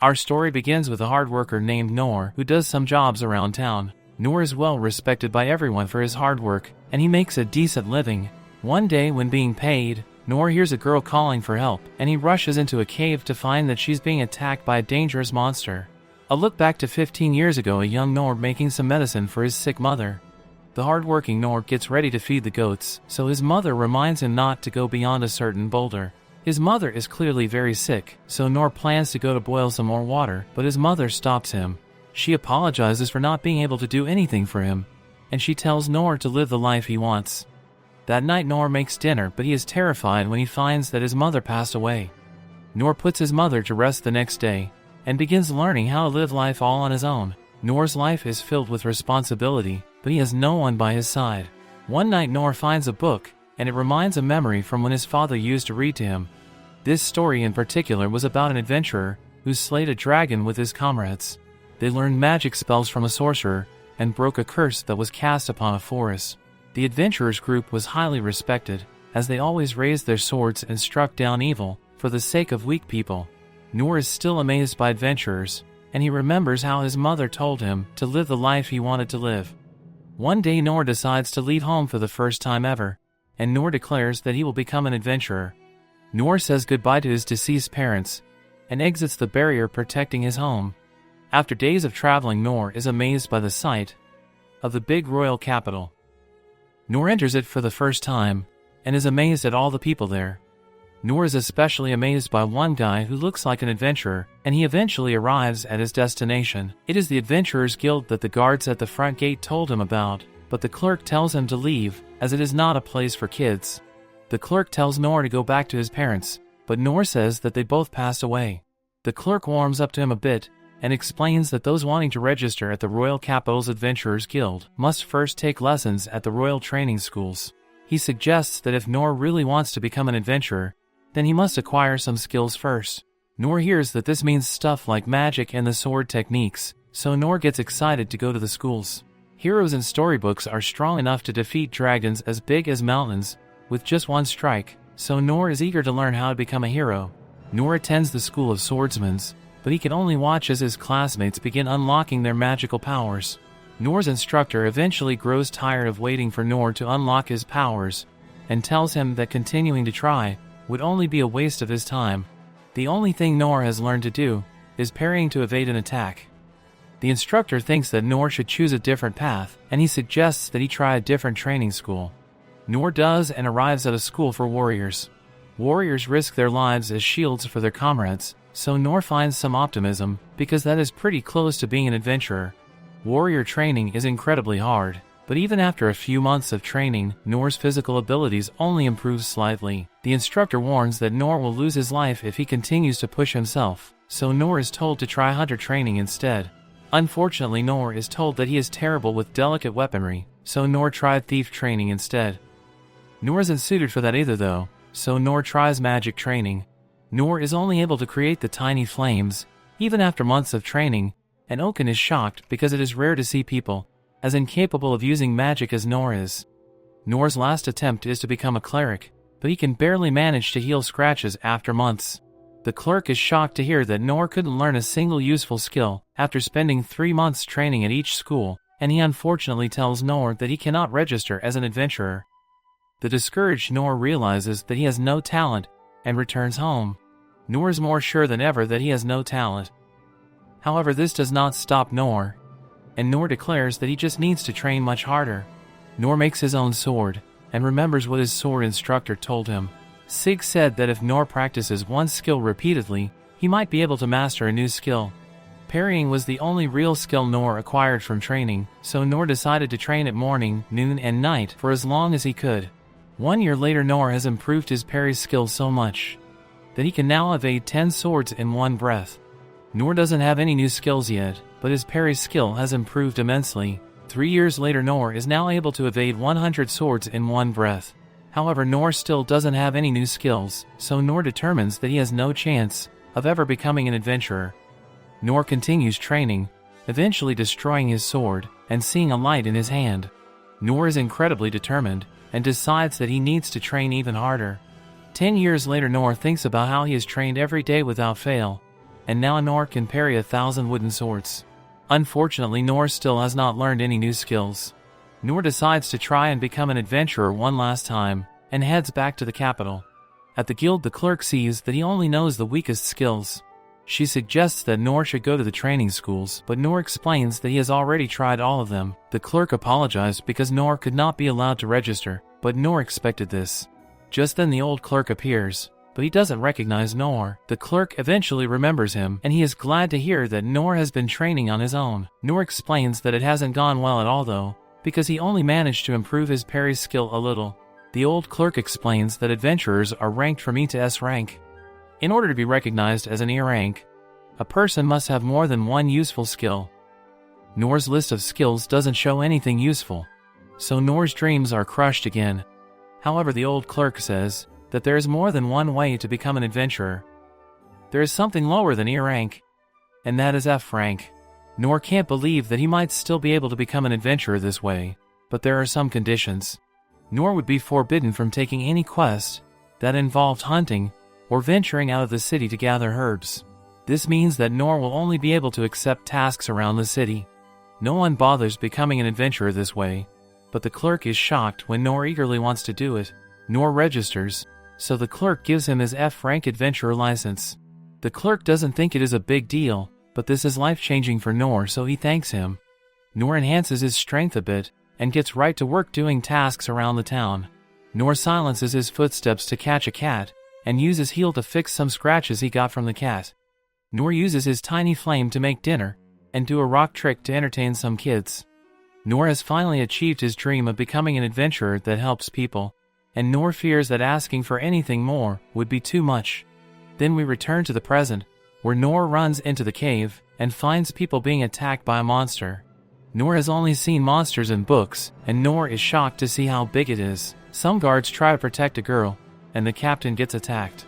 Our story begins with a hard worker named Noor who does some jobs around town. Noor is well respected by everyone for his hard work, and he makes a decent living. One day when being paid, Noor hears a girl calling for help, and he rushes into a cave to find that she's being attacked by a dangerous monster. A look back to 15 years ago, a young Noor making some medicine for his sick mother. The hard-working Noor gets ready to feed the goats, so his mother reminds him not to go beyond a certain boulder. His mother is clearly very sick, so Noor plans to go to boil some more water, but his mother stops him. She apologizes for not being able to do anything for him, and she tells Noor to live the life he wants. That night Noor makes dinner, but he is terrified when he finds that his mother passed away. Noor puts his mother to rest the next day, and begins learning how to live life all on his own. Noor's life is filled with responsibility, but he has no one by his side. One night Noor finds a book, and it reminds a memory from when his father used to read to him. This story in particular was about an adventurer who slayed a dragon with his comrades. They learned magic spells from a sorcerer, and broke a curse that was cast upon a forest. The adventurers group was highly respected, as they always raised their swords and struck down evil, for the sake of weak people. Noor is still amazed by adventurers, and he remembers how his mother told him to live the life he wanted to live. One day Noor decides to leave home for the first time ever, and Noor declares that he will become an adventurer. Noor says goodbye to his deceased parents, and exits the barrier protecting his home. After days of traveling, Noor is amazed by the sight of the big royal capital. Noor enters it for the first time, and is amazed at all the people there. Noor is especially amazed by one guy who looks like an adventurer, and he eventually arrives at his destination. It is the Adventurers Guild that the guards at the front gate told him about, but the clerk tells him to leave, as it is not a place for kids. The clerk tells Noor to go back to his parents, but Noor says that they both passed away. The clerk warms up to him a bit, and explains that those wanting to register at the Royal Capital's Adventurers Guild must first take lessons at the royal training schools. He suggests that if Noor really wants to become an adventurer, then he must acquire some skills first. Noor hears that this means stuff like magic and the sword techniques, so Noor gets excited to go to the schools. Heroes in storybooks are strong enough to defeat dragons as big as mountains with just one strike, so Noor is eager to learn how to become a hero. Noor attends the School of Swordsmen, but he can only watch as his classmates begin unlocking their magical powers. Noor's instructor eventually grows tired of waiting for Noor to unlock his powers, and tells him that continuing to try would only be a waste of his time. The only thing Noor has learned to do is parrying to evade an attack. The instructor thinks that Noor should choose a different path, and he suggests that he try a different training school. Noor does and arrives at a school for warriors. Warriors risk their lives as shields for their comrades, so Noor finds some optimism, because that is pretty close to being an adventurer. Warrior training is incredibly hard, but even after a few months of training, Noor's physical abilities only improve slightly. The instructor warns that Noor will lose his life if he continues to push himself, so Noor is told to try hunter training instead. Unfortunately, Noor is told that he is terrible with delicate weaponry, so Noor tried thief training instead. Noor isn't suited for that either though, so Noor tries magic training. Noor is only able to create the tiny flames, even after months of training, and Oken is shocked because it is rare to see people as incapable of using magic as Noor is. Noor's last attempt is to become a cleric, but he can barely manage to heal scratches after months. The clerk is shocked to hear that Noor couldn't learn a single useful skill after spending 3 months training at each school, and he unfortunately tells Noor that he cannot register as an adventurer. The discouraged Noor realizes that he has no talent and returns home. Noor is more sure than ever that he has no talent. However, this does not stop Noor, and Noor declares that he just needs to train much harder. Noor makes his own sword, and remembers what his sword instructor told him. Sig said that if Noor practices one skill repeatedly, he might be able to master a new skill. Parrying was the only real skill Noor acquired from training, so Noor decided to train at morning, noon, and night for as long as he could. 1 year later, Noor has improved his parry skill so much that he can now evade 10 swords in one breath. Noor doesn't have any new skills yet, but his parry skill has improved immensely. 3 years later, Noor is now able to evade 100 swords in one breath. However, Noor still doesn't have any new skills, so Noor determines that he has no chance of ever becoming an adventurer. Noor continues training, eventually destroying his sword and seeing a light in his hand. Noor is incredibly determined and decides that he needs to train even harder. 10 years later, Noor thinks about how he has trained every day without fail. and now Noor can parry 1,000 wooden swords. Unfortunately, Noor still has not learned any new skills. Noor decides to try and become an adventurer one last time, and heads back to the capital. At the guild, the clerk sees that he only knows the weakest skills. She suggests that Noor should go to the training schools, but Noor explains that he has already tried all of them. The clerk apologized because Noor could not be allowed to register, but Noor expected this. Just then the old clerk appears, but he doesn't recognize Noor. The clerk eventually remembers him, and he is glad to hear that Noor has been training on his own. Noor explains that it hasn't gone well at all though, because he only managed to improve his parry skill a little. The old clerk explains that adventurers are ranked from E to S rank. In order to be recognized as an E rank, a person must have more than one useful skill. Noor's list of skills doesn't show anything useful, so Noor's dreams are crushed again. However, the old clerk says that there is more than one way to become an adventurer. There is something lower than E rank, and that is F rank. Noor can't believe that he might still be able to become an adventurer this way, but there are some conditions. Noor would be forbidden from taking any quest that involved hunting or venturing out of the city to gather herbs. This means that Noor will only be able to accept tasks around the city. No one bothers becoming an adventurer this way, but the clerk is shocked when Noor eagerly wants to do it. Noor registers, so the clerk gives him his F-rank adventurer license. The clerk doesn't think it is a big deal, but this is life-changing for Noor, so he thanks him. Noor enhances his strength a bit, and gets right to work doing tasks around the town. Noor silences his footsteps to catch a cat, and uses heel to fix some scratches he got from the cat. Noor uses his tiny flame to make dinner, and do a rock trick to entertain some kids. Noor has finally achieved his dream of becoming an adventurer that helps people, and Noor fears that asking for anything more would be too much. Then we return to the present, where Noor runs into the cave, and finds people being attacked by a monster. Noor has only seen monsters in books, and Noor is shocked to see how big it is. Some guards try to protect a girl, and the captain gets attacked.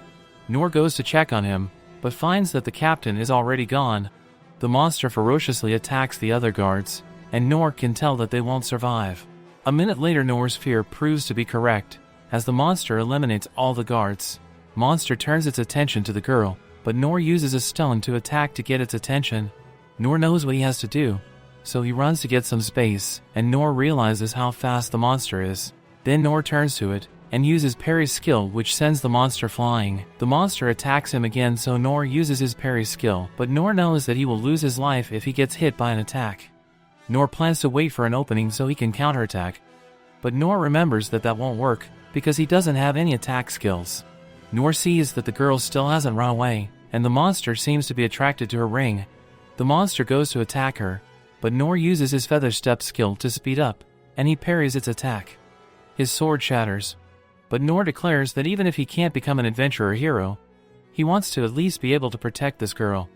Noor goes to check on him, but finds that the captain is already gone. The monster ferociously attacks the other guards, and Noor can tell that they won't survive. A minute later, Noor's fear proves to be correct, as the monster eliminates all the guards. Monster turns its attention to the girl, but Noor uses a stone to attack to get its attention. Noor knows what he has to do, so he runs to get some space, and Noor realizes how fast the monster is. Then Noor turns to it, and uses Parry's skill, which sends the monster flying. The monster attacks him again, so Noor uses his Parry skill, but Noor knows that he will lose his life if he gets hit by an attack. Noor plans to wait for an opening so he can counterattack, but Noor remembers that that won't work, because he doesn't have any attack skills. Noor sees that the girl still hasn't run away, and the monster seems to be attracted to her ring. The monster goes to attack her, but Noor uses his feather step skill to speed up, and he parries its attack. His sword shatters, but Noor declares that even if he can't become an adventurer hero, he wants to at least be able to protect this girl.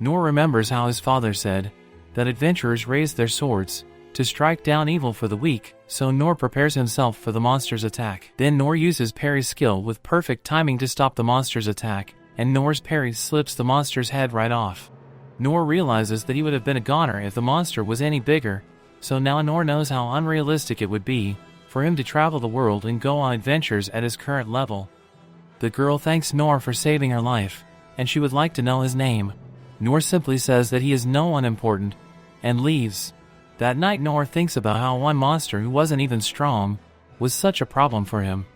Noor remembers how his father said that adventurers raise their swords to strike down evil for the weak, so Noor prepares himself for the monster's attack. Then Noor uses Parry's skill with perfect timing to stop the monster's attack, and Noor's parry slips the monster's head right off. Noor realizes that he would have been a goner if the monster was any bigger, so now Noor knows how unrealistic it would be for him to travel the world and go on adventures at his current level. The girl thanks Noor for saving her life, and she would like to know his name. Noor simply says that he is no one important, and leaves. That night Noor thinks about how one monster who wasn't even strong was such a problem for him.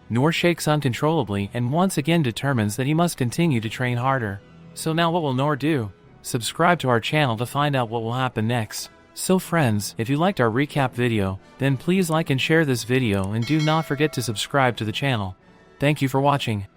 Noor shakes uncontrollably and once again determines that he must continue to train harder. So now what will Noor do? Subscribe to our channel to find out what will happen next. So friends, if you liked our recap video, then please like and share this video, and do not forget to subscribe to the channel. Thank you for watching.